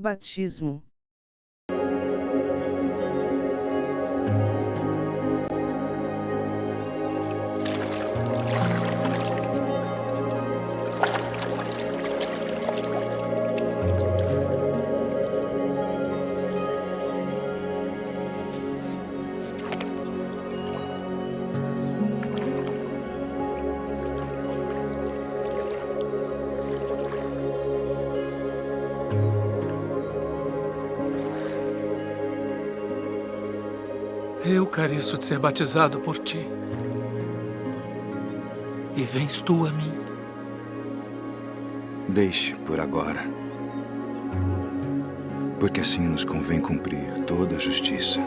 Batismo. Eu careço de ser batizado por ti. E vens tu a mim. Deixe por agora. Porque assim nos convém cumprir toda a justiça.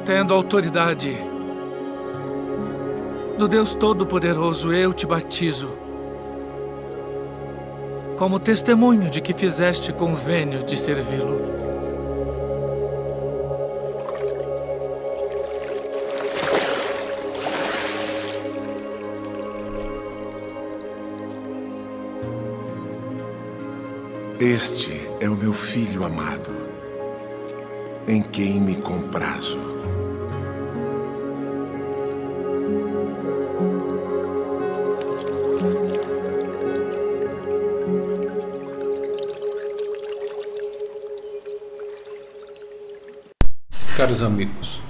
Tendo autoridade do Deus Todo-Poderoso, eu te batizo, como testemunho de que fizeste convênio de servi-lo. Este é o meu filho amado, em quem me comprazo. Caros amigos,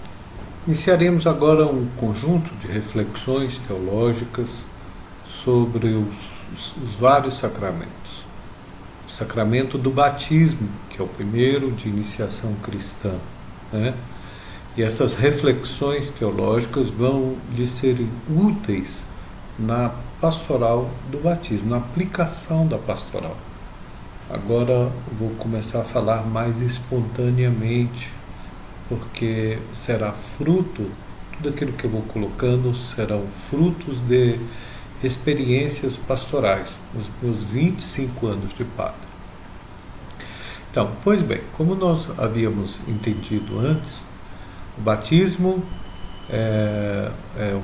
iniciaremos agora um conjunto de reflexões teológicas sobre os vários sacramentos. O sacramento do batismo, que é o primeiro de iniciação cristã, né? E essas reflexões teológicas vão lhe serem úteis na pastoral do batismo, na aplicação da pastoral. Agora vou começar a falar mais espontaneamente, porque será fruto, tudo aquilo que eu vou colocando serão frutos de experiências pastorais, nos meus 25 anos de padre. Então, pois bem, como nós havíamos entendido antes, o batismo é o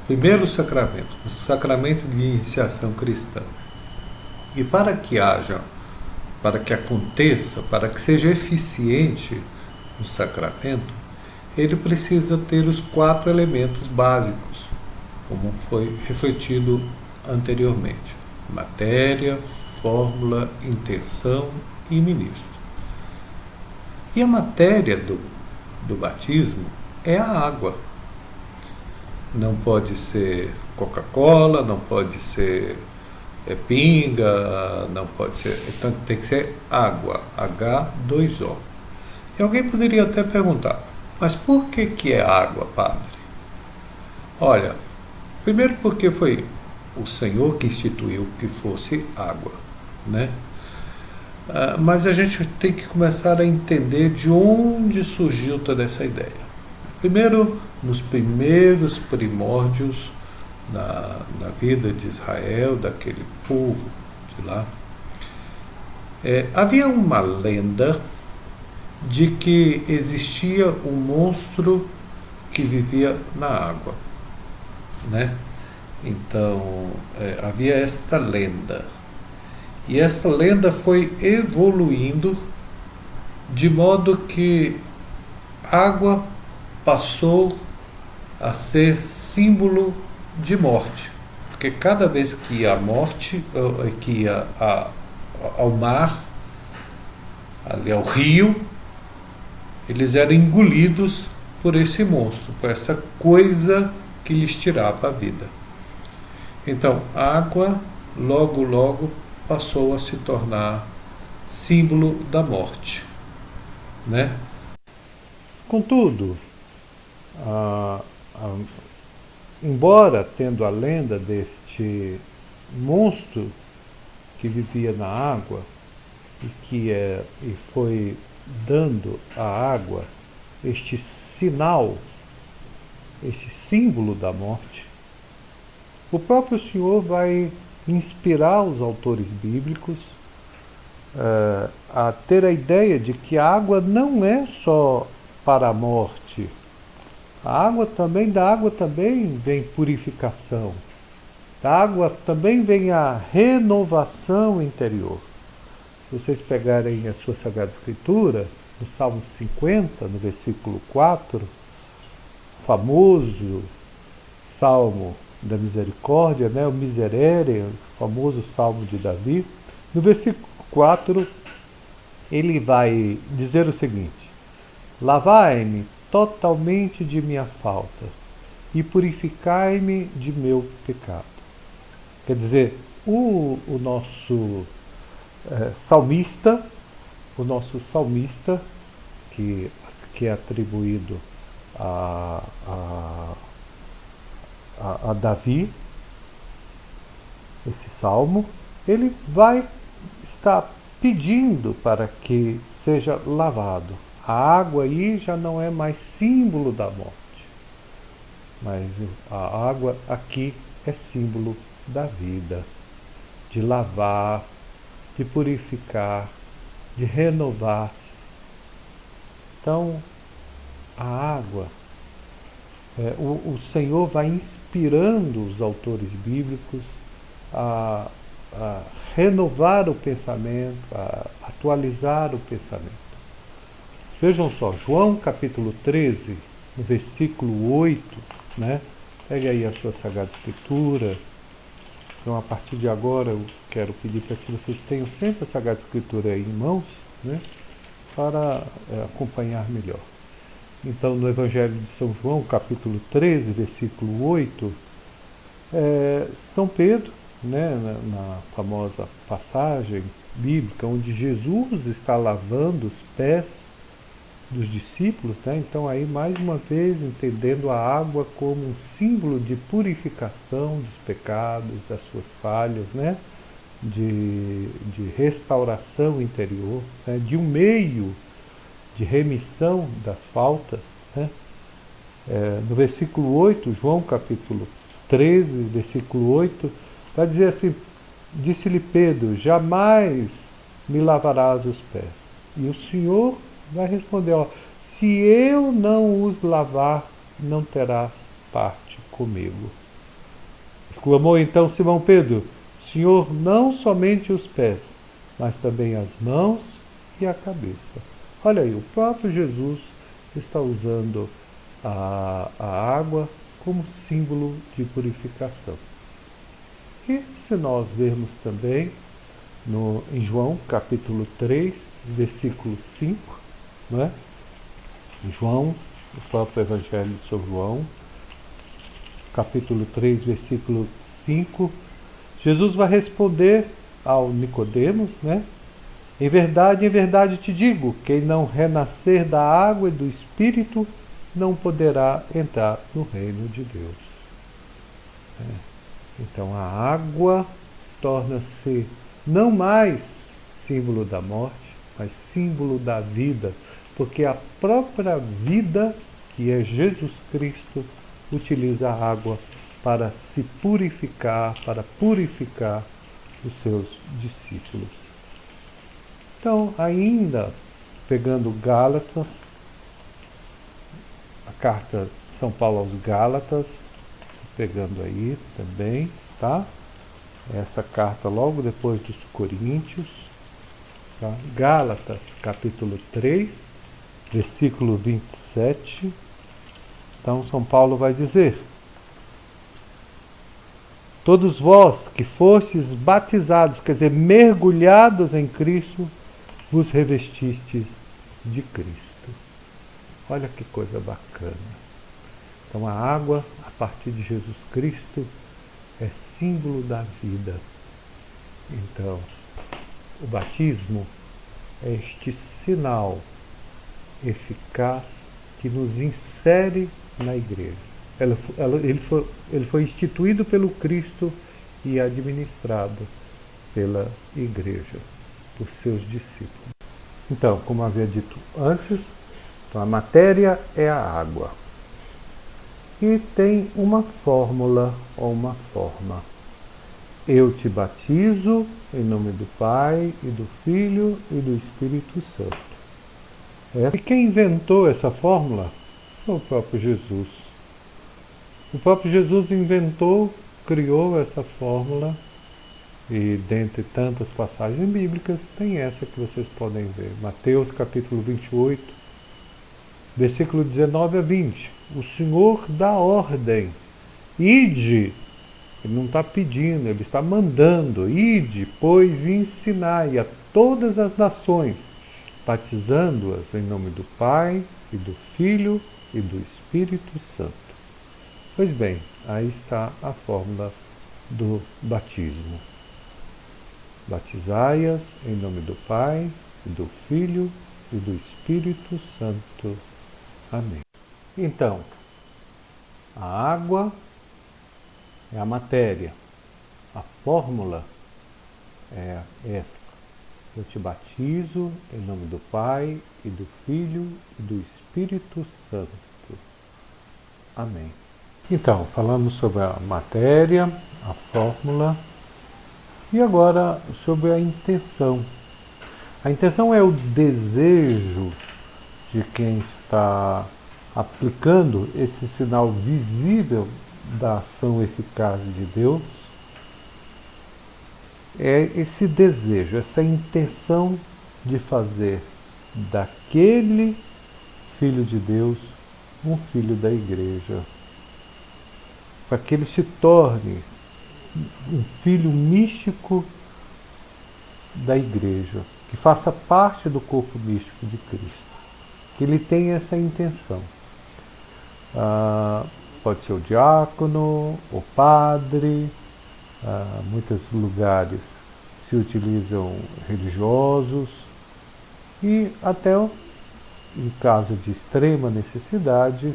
primeiro sacramento, o sacramento de iniciação cristã. E para que aconteça, para que seja eficiente o sacramento, ele precisa ter os 4 elementos básicos, como foi refletido anteriormente: matéria, fórmula, intenção e ministro. E a matéria do batismo é a água. Não pode ser Coca-Cola, não pode ser pinga, não pode ser. Então tem que ser água, H2O. E alguém poderia até perguntar, mas por que é água, padre? Olha, primeiro porque foi o Senhor que instituiu que fosse água, né? Mas a gente tem que começar a entender de onde surgiu toda essa ideia. Primeiro, nos primeiros primórdios na vida de Israel, daquele povo de lá, havia uma lenda de que existia um monstro que vivia na água, né? Então, havia esta lenda. E essa lenda foi evoluindo de modo que água passou a ser símbolo de morte. Porque cada vez que ia à morte, que ia ao mar, ali ao rio, eles eram engolidos por esse monstro, por essa coisa que lhes tirava a vida. Então, a água logo passou a se tornar símbolo da morte, né? Contudo, embora tendo a lenda deste monstro que vivia na água e foi dando à água este sinal, este símbolo da morte, o próprio Senhor vai inspirar os autores bíblicos a ter a ideia de que a água não é só para a morte. Da água também vem purificação. Da água também vem a renovação interior. Se vocês pegarem a sua Sagrada Escritura, no Salmo 50, no versículo 4, famoso Salmo da Misericórdia, né? O Miserere, o famoso Salmo de Davi, no versículo 4, ele vai dizer o seguinte: lavai-me totalmente de minha falta e purificai-me de meu pecado. Quer dizer, o nosso salmista, que é atribuído a Davi, esse salmo, ele vai estar pedindo para que seja lavado. A água aí já não é mais símbolo da morte, mas a água aqui é símbolo da vida, de lavar, de purificar, de renovar. Então, a água, o Senhor vai inspirando os autores bíblicos a renovar o pensamento, a atualizar o pensamento. Vejam só, João capítulo 13, no versículo 8, né? Pegue aí a sua Sagrada Escritura. Então, a partir de agora, eu quero pedir para que vocês tenham sempre a Sagrada Escritura aí em mãos, né? Para acompanhar melhor. Então, no Evangelho de São João, capítulo 13, versículo 8, São Pedro, né, na famosa passagem bíblica, onde Jesus está lavando os pés dos discípulos, né? Então aí mais uma vez entendendo a água como um símbolo de purificação dos pecados, das suas falhas, né? De restauração interior, né? De um meio de remissão das faltas, né? No versículo 8, João capítulo 13, versículo 8, vai dizer assim: disse-lhe Pedro, jamais me lavarás os pés. E o Senhor vai responder, se eu não os lavar, não terás parte comigo. Exclamou então Simão Pedro, Senhor, não somente os pés, mas também as mãos e a cabeça. Olha aí, o próprio Jesus está usando a água como símbolo de purificação. E se nós vermos também em João capítulo 3, versículo 5, não é? João, o próprio Evangelho de São João, capítulo 3, versículo 5, Jesus vai responder ao Nicodemos, né? Em verdade te digo, quem não renascer da água e do Espírito não poderá entrar no reino de Deus. Então a água torna-se não mais símbolo da morte, mas símbolo da vida, porque a própria vida, que é Jesus Cristo, utiliza a água para se purificar, para purificar os seus discípulos. Então, ainda pegando Gálatas, a carta de São Paulo aos Gálatas, pegando aí também, tá? Essa carta logo depois dos Coríntios, tá? Gálatas, capítulo 3, versículo 27. Então, São Paulo vai dizer: todos vós que fostes batizados, quer dizer, mergulhados em Cristo, vos revestistes de Cristo. Olha que coisa bacana. Então a água, a partir de Jesus Cristo, é símbolo da vida. Então, o batismo é este sinal eficaz que nos insere na igreja. Ele foi instituído pelo Cristo e administrado pela igreja, por seus discípulos. Então, como havia dito antes, então a matéria é a água. E tem uma fórmula ou uma forma. Eu te batizo em nome do Pai, e do Filho, e do Espírito Santo. E quem inventou essa fórmula foi o próprio Jesus. O próprio Jesus inventou, criou essa fórmula, e dentre tantas passagens bíblicas, tem essa que vocês podem ver. Mateus capítulo 28, versículo 19 a 20. O Senhor dá ordem, ide. Ele não está pedindo, ele está mandando. Ide, pois, e ensinai a todas as nações, batizando-as em nome do Pai, e do Filho, e do Espírito Santo. Pois bem, aí está a fórmula do batismo. Batizai-as em nome do Pai, e do Filho, e do Espírito Santo. Amém. Então, a água é a matéria. A fórmula é essa. Eu te batizo em nome do Pai, e do Filho, e do Espírito Santo. Amém. Então, falamos sobre a matéria, a fórmula, e agora sobre a intenção. A intenção é o desejo de quem está aplicando esse sinal visível da ação eficaz de Deus. É esse desejo, essa intenção de fazer daquele Filho de Deus um filho da Igreja, para que ele se torne um filho místico da Igreja, que faça parte do corpo místico de Cristo, que ele tenha essa intenção. Pode ser o diácono, o padre, muitos lugares se utilizam religiosos e até em caso de extrema necessidade,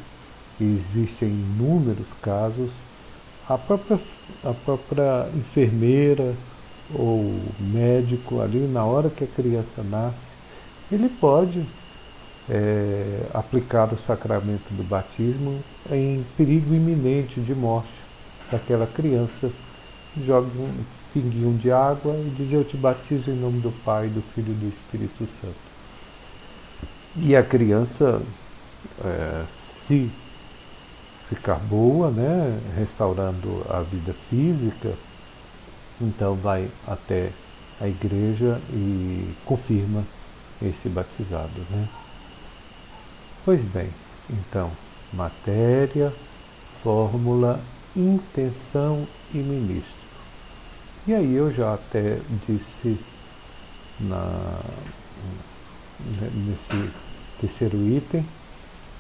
e existem inúmeros casos, a própria enfermeira ou médico ali na hora que a criança nasce, ele pode aplicar o sacramento do batismo em perigo iminente de morte daquela criança. Joga um pinguinho de água e diz: eu te batizo em nome do Pai, do Filho e do Espírito Santo. E a criança, se ficar boa, né, restaurando a vida física, então vai até a igreja e confirma esse batizado, né? Pois bem, então, matéria, fórmula, intenção e ministro. E aí eu já até disse nesse terceiro item,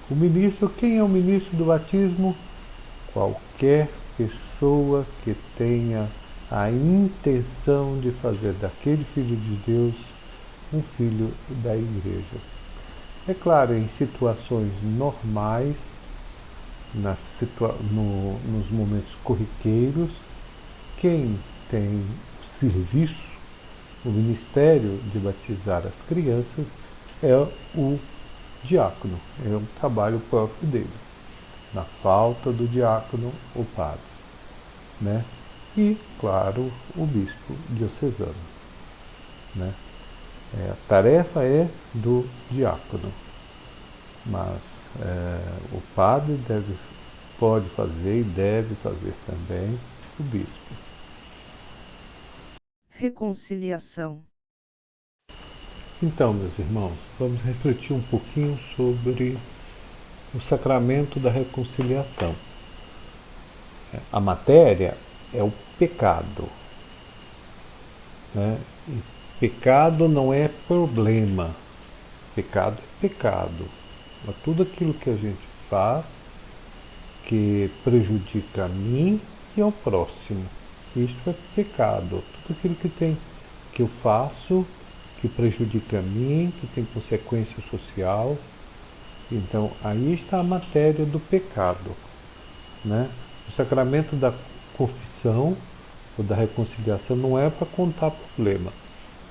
o ministro, quem é o ministro do batismo? Qualquer pessoa que tenha a intenção de fazer daquele Filho de Deus um filho da Igreja. É claro, em situações normais, nos momentos corriqueiros, quem tem o serviço, o ministério de batizar as crianças é o diácono, é um trabalho próprio dele. Na falta do diácono, o padre, né? E, claro, o bispo diocesano, né? A tarefa é do diácono, mas o padre pode fazer e deve fazer também o bispo. Reconciliação. Então, meus irmãos, vamos refletir um pouquinho sobre o sacramento da reconciliação. A matéria é o pecado, né? E pecado não é problema. Pecado é pecado. É tudo aquilo que a gente faz que prejudica a mim e ao próximo. Isto é pecado. Tudo aquilo que eu faço que prejudica a mim, que tem consequência social. Então, aí está a matéria do pecado, né? O sacramento da confissão ou da reconciliação não é para contar problema.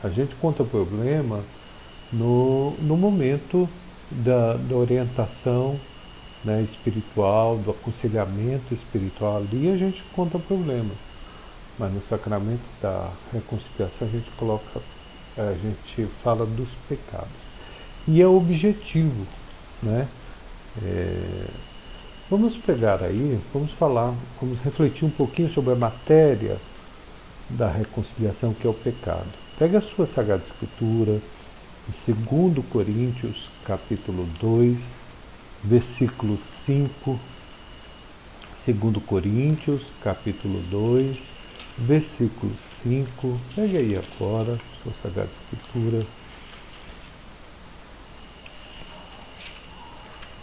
A gente conta problema no momento da orientação, né, espiritual, do aconselhamento espiritual. Ali a gente conta problema. mas no sacramento da reconciliação a gente fala dos pecados. E é objetivo, né? Vamos pegar aí, vamos refletir um pouquinho sobre a matéria da reconciliação, que é o pecado. Pega a sua Sagrada Escritura, em 2 Coríntios, capítulo 2, versículo 5, 2 Coríntios, capítulo 2, versículo 5, pega aí agora, sua Sagrada Escritura,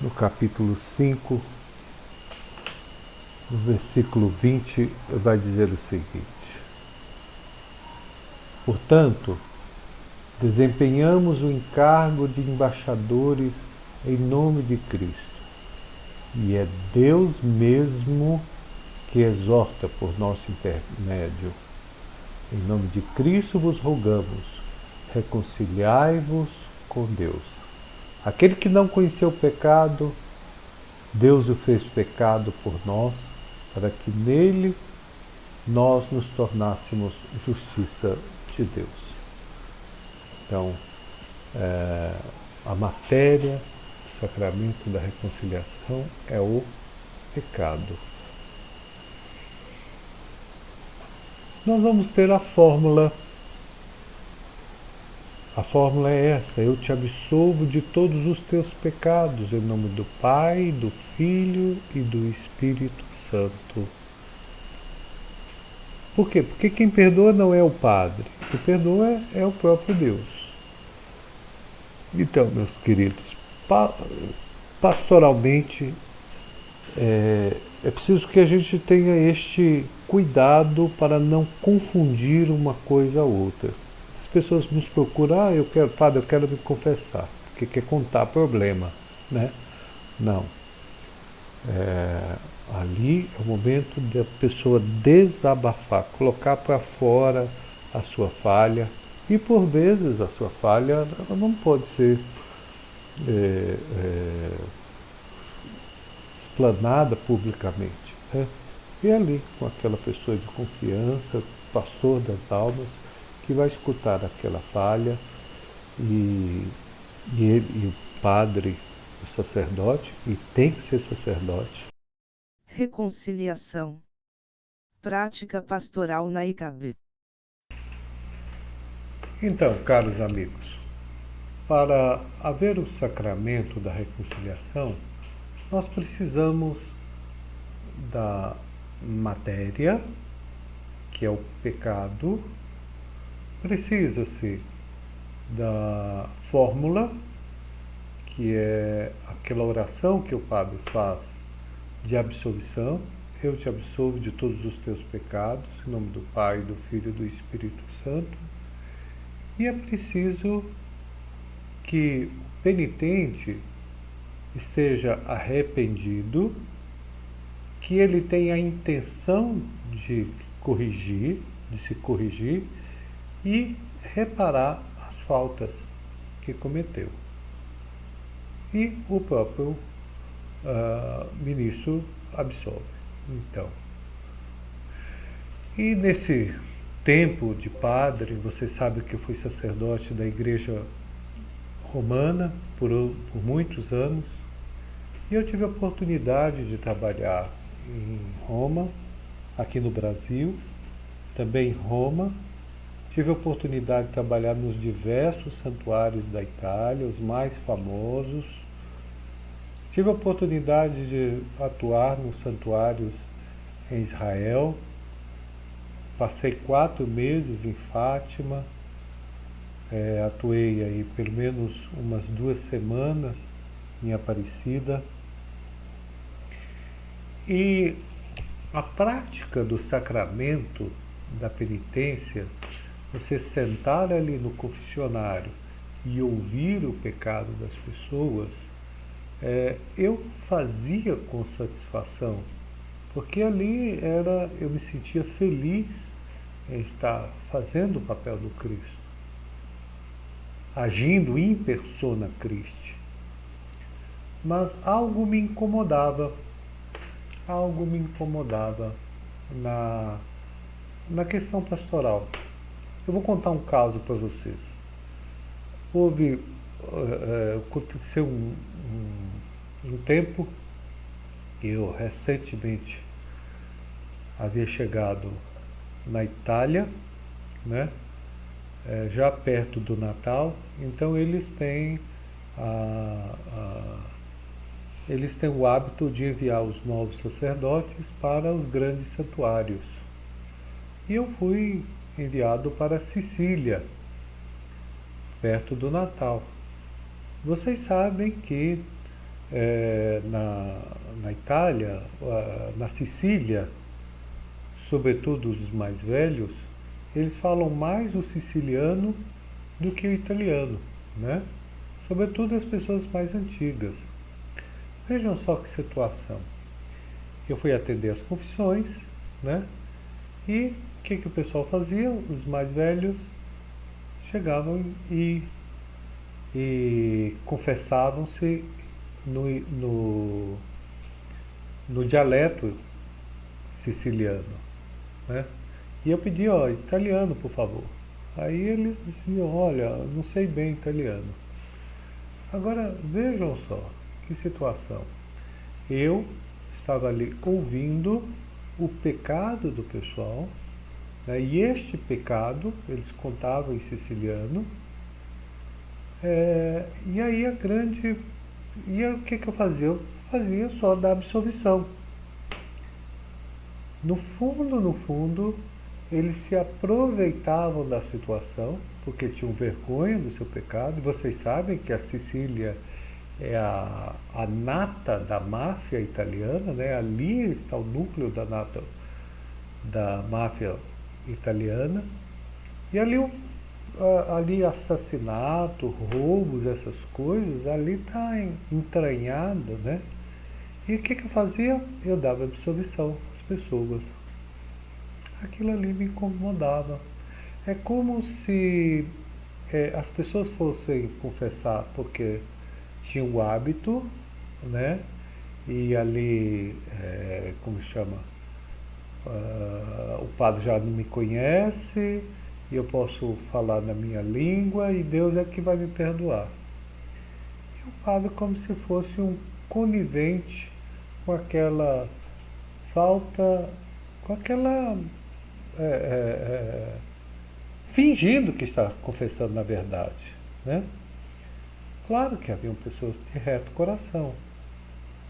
no capítulo 5, no versículo 20, vai dizer o seguinte: portanto, desempenhamos o encargo de embaixadores em nome de Cristo, e é Deus mesmo que exorta por nosso intermédio. Em nome de Cristo vos rogamos, reconciliai-vos com Deus. Aquele que não conheceu o pecado, Deus o fez pecado por nós, para que nele nós nos tornássemos justiça de Deus. Então, a matéria do sacramento da reconciliação é o pecado. Nós vamos ter a fórmula. A fórmula é essa: eu te absolvo de todos os teus pecados, em nome do Pai, do Filho e do Espírito Santo. Por quê? Porque quem perdoa não é o Padre, quem perdoa é o próprio Deus. Então, meus queridos, pastoralmente, é preciso que a gente tenha este cuidado para não confundir uma coisa a outra. As pessoas nos procuram, Padre, eu quero me confessar, porque quer contar problema, né? Não. Ali é o momento da pessoa desabafar, colocar para fora a sua falha, e por vezes a sua falha ela não pode ser explanada publicamente, né? E ali, com aquela pessoa de confiança, pastor das almas, que vai escutar aquela falha, e o padre, o sacerdote, e tem que ser sacerdote. Reconciliação. Prática pastoral na ICAB. Então, caros amigos, para haver o sacramento da reconciliação, nós precisamos da matéria, que é o pecado, precisa-se da fórmula, que é aquela oração que o padre faz de absolvição: eu te absolvo de todos os teus pecados, em nome do Pai, do Filho e do Espírito Santo. E é preciso que o penitente esteja arrependido, que ele tenha a intenção de se corrigir e reparar as faltas que cometeu. E o próprio ministro absolve. Então, e nesse tempo de padre, você sabe que eu fui sacerdote da Igreja Romana por muitos anos, e eu tive a oportunidade de trabalhar em Roma, aqui no Brasil, também em Roma. Tive a oportunidade de trabalhar nos diversos santuários da Itália, os mais famosos. Tive a oportunidade de atuar nos santuários em Israel. Passei 4 meses em Fátima. Atuei aí pelo menos umas 2 semanas em Aparecida. E a prática do sacramento da penitência, você sentar ali no confessionário e ouvir o pecado das pessoas, eu fazia com satisfação, porque ali eu me sentia feliz em estar fazendo o papel do Cristo, agindo in persona Christi. Mas algo me incomodava na questão pastoral, eu vou contar um caso para vocês. Aconteceu um tempo, eu recentemente havia chegado na Itália, né? Já perto do Natal, então eles têm o hábito de enviar os novos sacerdotes para os grandes santuários. E eu fui enviado para Sicília, perto do Natal. Vocês sabem que na Itália, na Sicília, sobretudo os mais velhos, eles falam mais o siciliano do que o italiano, né? Sobretudo as pessoas mais antigas. Vejam só que situação. Eu fui atender as confissões, né? E o que o pessoal fazia? Os mais velhos chegavam e confessavam-se no dialeto siciliano, né? E eu pedi, italiano, por favor. Aí eles diziam, olha, não sei bem italiano. Agora, vejam só, que situação. Eu estava ali ouvindo o pecado do pessoal, né? E este pecado, eles contavam em siciliano, e aí o que eu fazia? Eu fazia só da absolvição. No fundo, eles se aproveitavam da situação, porque tinham vergonha do seu pecado. E vocês sabem que a Sicília é a nata da máfia italiana, né? Ali está o núcleo da máfia italiana. E ali assassinato, roubos, essas coisas, ali está entranhado, né? E o que eu fazia? Eu dava absolvição às pessoas. Aquilo ali me incomodava. É como se as pessoas fossem confessar porque tinham o hábito, né? E ali, como chama? O padre já não me conhece, e eu posso falar na minha língua, e Deus é que vai me perdoar. E o padre como se fosse um conivente com aquela falta, com aquela... fingindo que está confessando na verdade, né? Claro que haviam pessoas de reto coração,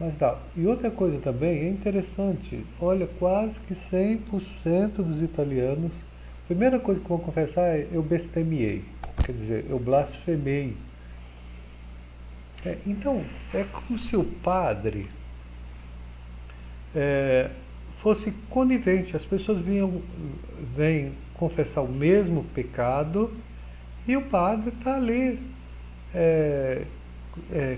mas dá. E outra coisa também é interessante, olha, quase que 100% dos italianos, a primeira coisa que vão confessar é eu bestemiei, quer dizer, eu blasfemei. Então, é como se o padre fosse conivente. As pessoas vêm confessar o mesmo pecado e o padre está ali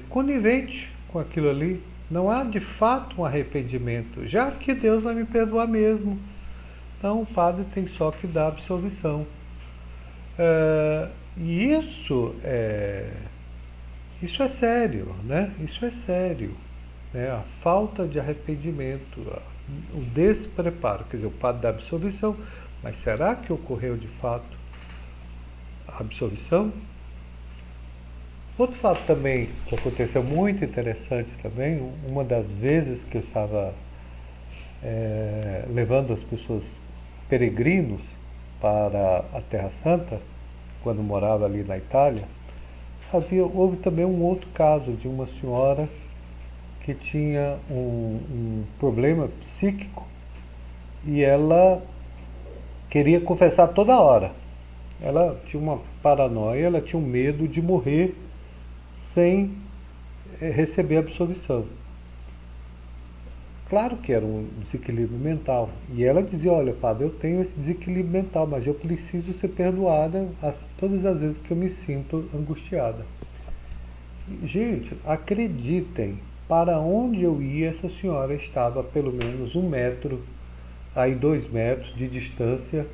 conivente com aquilo ali. Não há de fato um arrependimento, já que Deus vai me perdoar mesmo. Então o padre tem só que dar absolvição. E isso é sério, né? Isso é sério, né? A falta de arrependimento, o despreparo, quer dizer, o padre dá absolvição, mas será que ocorreu de fato a absolvição? Outro fato também que aconteceu muito interessante também, uma das vezes que eu estava levando as pessoas peregrinos para a Terra Santa, quando morava ali na Itália, houve também um outro caso de uma senhora que tinha um problema psíquico e ela queria confessar toda hora. Ela tinha uma paranoia, ela tinha um medo de morrer sem receber absolvição. Claro que era um desequilíbrio mental. E ela dizia, olha, padre, eu tenho esse desequilíbrio mental, mas eu preciso ser perdoada todas as vezes que eu me sinto angustiada. Gente, acreditem, para onde eu ia, essa senhora estava a pelo menos 1 metro, aí 2 metros de distância,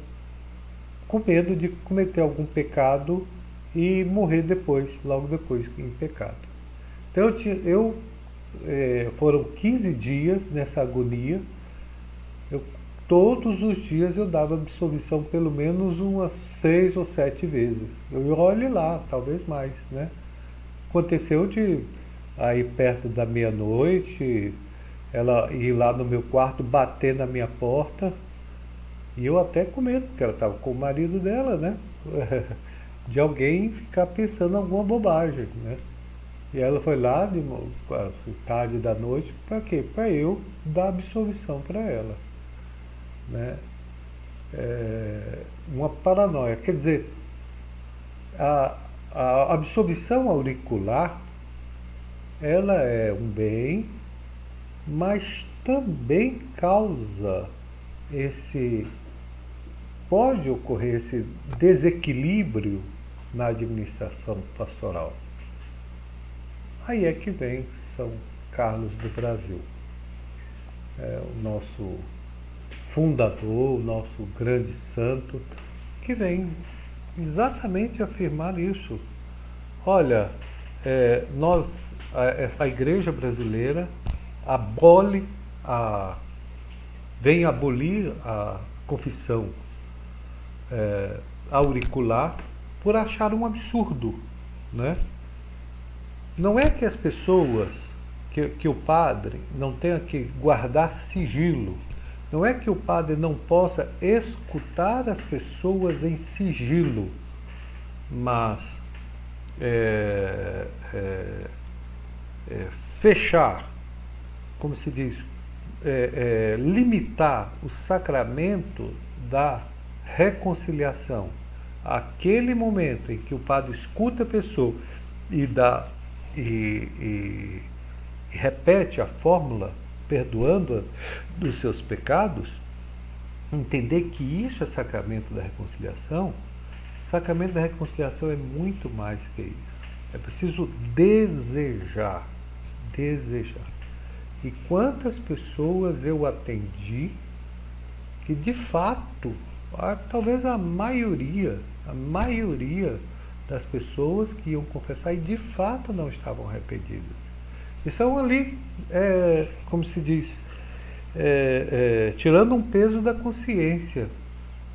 com medo de cometer algum pecado e morrer depois, logo depois, em pecado. Então foram 15 dias nessa agonia. Eu todos os dias eu dava absolvição pelo menos umas 6 ou 7 vezes. Eu olhe lá, talvez mais, né? Aconteceu de aí perto da meia-noite, ela ir lá no meu quarto, bater na minha porta, e eu até com medo, porque ela estava com o marido dela, né? De alguém ficar pensando alguma bobagem, né? E ela foi lá de tarde da noite, para quê? Para eu dar absolvição para ela, né? Uma paranoia. Quer dizer, a absolvição auricular, ela é um bem, mas também causa pode ocorrer esse desequilíbrio na administração pastoral. Aí é que vem São Carlos do Brasil, o nosso fundador, o nosso grande santo, que vem exatamente afirmar isso. Olha, a Igreja brasileira vem abolir a confissão auricular por achar um absurdo, né? Não é que as pessoas, que o padre não tenha que guardar sigilo, não é que o padre não possa escutar as pessoas em sigilo, mas fechar, como se diz, limitar o sacramento da reconciliação àquele momento em que o padre escuta a pessoa e repete a fórmula, perdoando-a dos seus pecados, entender que isso é sacramento da reconciliação. Sacramento da reconciliação é muito mais que isso. É preciso desejar. E quantas pessoas eu atendi que de fato, talvez a maioria das pessoas que iam confessar e de fato não estavam arrependidas. E são ali, como se diz, tirando um peso da consciência,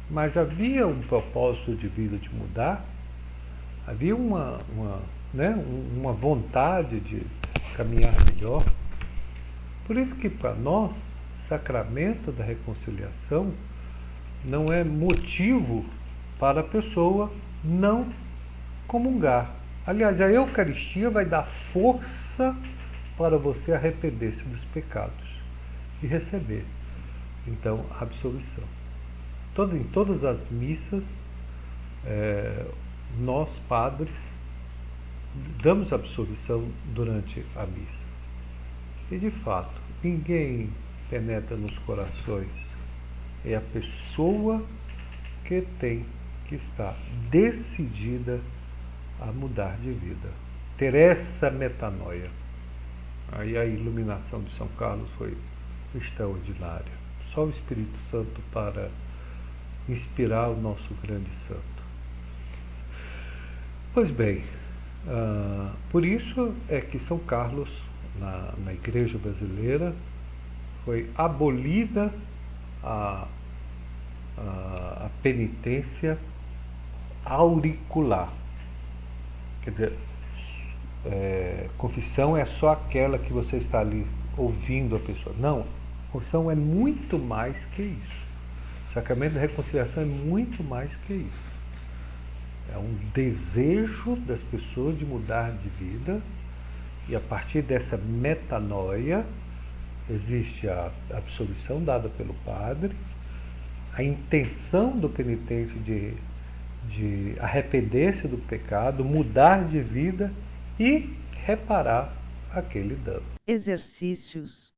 mas havia um propósito de vida de mudar, havia uma vontade de caminhar melhor. Por isso que para nós, sacramento da reconciliação não é motivo para a pessoa não comungar. Aliás, a Eucaristia vai dar força para você arrepender-se dos pecados e receber, então, a absolvição. Em todas as missas, nós, padres, damos absolvição durante a missa. E, de fato, ninguém penetra nos corações. É a pessoa que tem que estar decidida a mudar de vida. Ter essa metanoia. Aí a iluminação de São Carlos foi extraordinária. Só o Espírito Santo para inspirar o nosso grande santo. Pois bem, por isso é que São Carlos, na Igreja brasileira, foi abolida a penitência auricular. Quer dizer, confissão é só aquela que você está ali ouvindo a pessoa. Não, confissão é muito mais que isso. O sacramento da reconciliação é muito mais que isso. É um desejo das pessoas de mudar de vida, e a partir dessa metanoia existe a absolvição dada pelo padre, a intenção do penitente de arrepender-se do pecado, mudar de vida e reparar aquele dano. Exercícios.